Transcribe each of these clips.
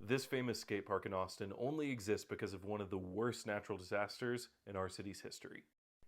This famous skate park in Austin only exists because of one of the worst natural disasters in our city's history.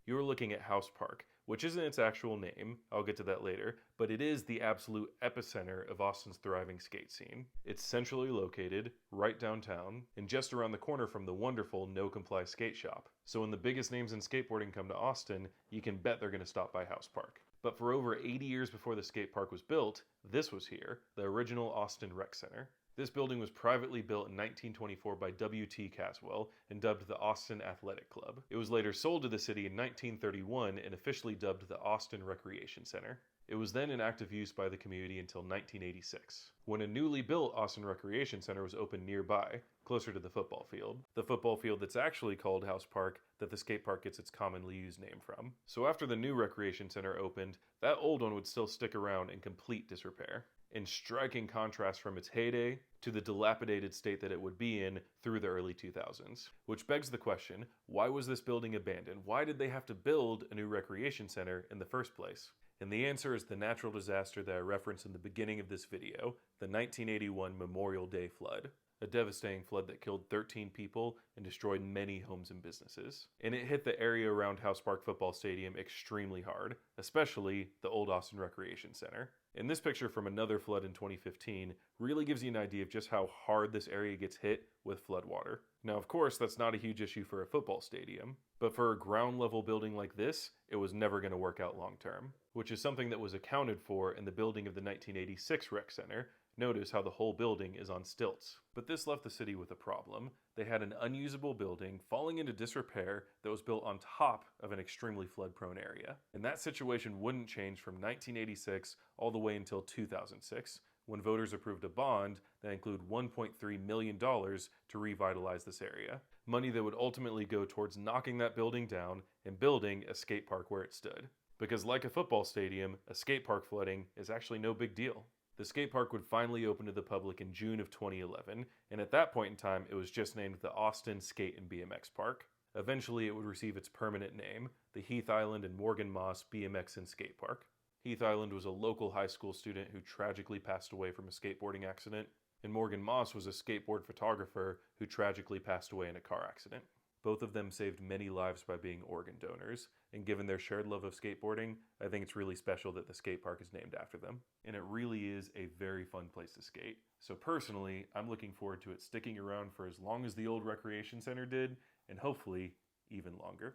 You are looking at House Park, which isn't its actual name, I'll get to that later, but it is the absolute epicenter of Austin's thriving skate scene. It's centrally located, right downtown, and just around the corner from the wonderful No Comply skate shop. So when the biggest names in skateboarding come to Austin, you can bet they're going to stop by House Park. But for over 80 years before the skate park was built, this was here, the original Austin Rec Center. This building was privately built in 1924 by W.T. Caswell and dubbed the Austin Athletic Club. It was later sold to the city in 1931 and officially dubbed the Austin Recreation Center. It was then in active use by the community until 1986, when a newly built Austin Recreation Center was opened nearby, closer to the football field. The football field that's actually called House Park, that the skate park gets its commonly used name from. So after the new recreation center opened, that old one would still stick around in complete disrepair, in striking contrast from its heyday to the dilapidated state that it would be in through the early 2000s. Which begs the question, why was this building abandoned? Why did they have to build a new recreation center in the first place? And the answer is the natural disaster that I referenced in the beginning of this video, the 1981 Memorial Day flood. A devastating flood that killed 13 people and destroyed many homes and businesses. And it hit the area around House Park Football Stadium extremely hard, especially the old Austin Recreation Center. And this picture from another flood in 2015 really gives you an idea of just how hard this area gets hit with floodwater. Now, of course, that's not a huge issue for a football stadium, but for a ground level building like this, it was never going to work out long term, which is something that was accounted for in the building of the 1986 Rec Center. Notice how the whole building is on stilts. But this left the city with a problem. They had an unusable building falling into disrepair that was built on top of an extremely flood-prone area. And that situation wouldn't change from 1986 all the way until 2006, when voters approved a bond that included $1.3 million to revitalize this area. Money that would ultimately go towards knocking that building down and building a skate park where it stood. Because like a football stadium, a skate park flooding is actually no big deal. The skate park would finally open to the public in June of 2011, and at that point in time, it was just named the Austin Skate and BMX Park. Eventually, it would receive its permanent name, the Heath Island and Morgan Moss BMX and Skate Park. Heath Island was a local high school student who tragically passed away from a skateboarding accident, and Morgan Moss was a skateboard photographer who tragically passed away in a car accident. Both of them saved many lives by being organ donors, and given their shared love of skateboarding, I think it's really special that the skate park is named after them. And it really is a very fun place to skate. So personally, I'm looking forward to it sticking around for as long as the old recreation center did, and hopefully even longer.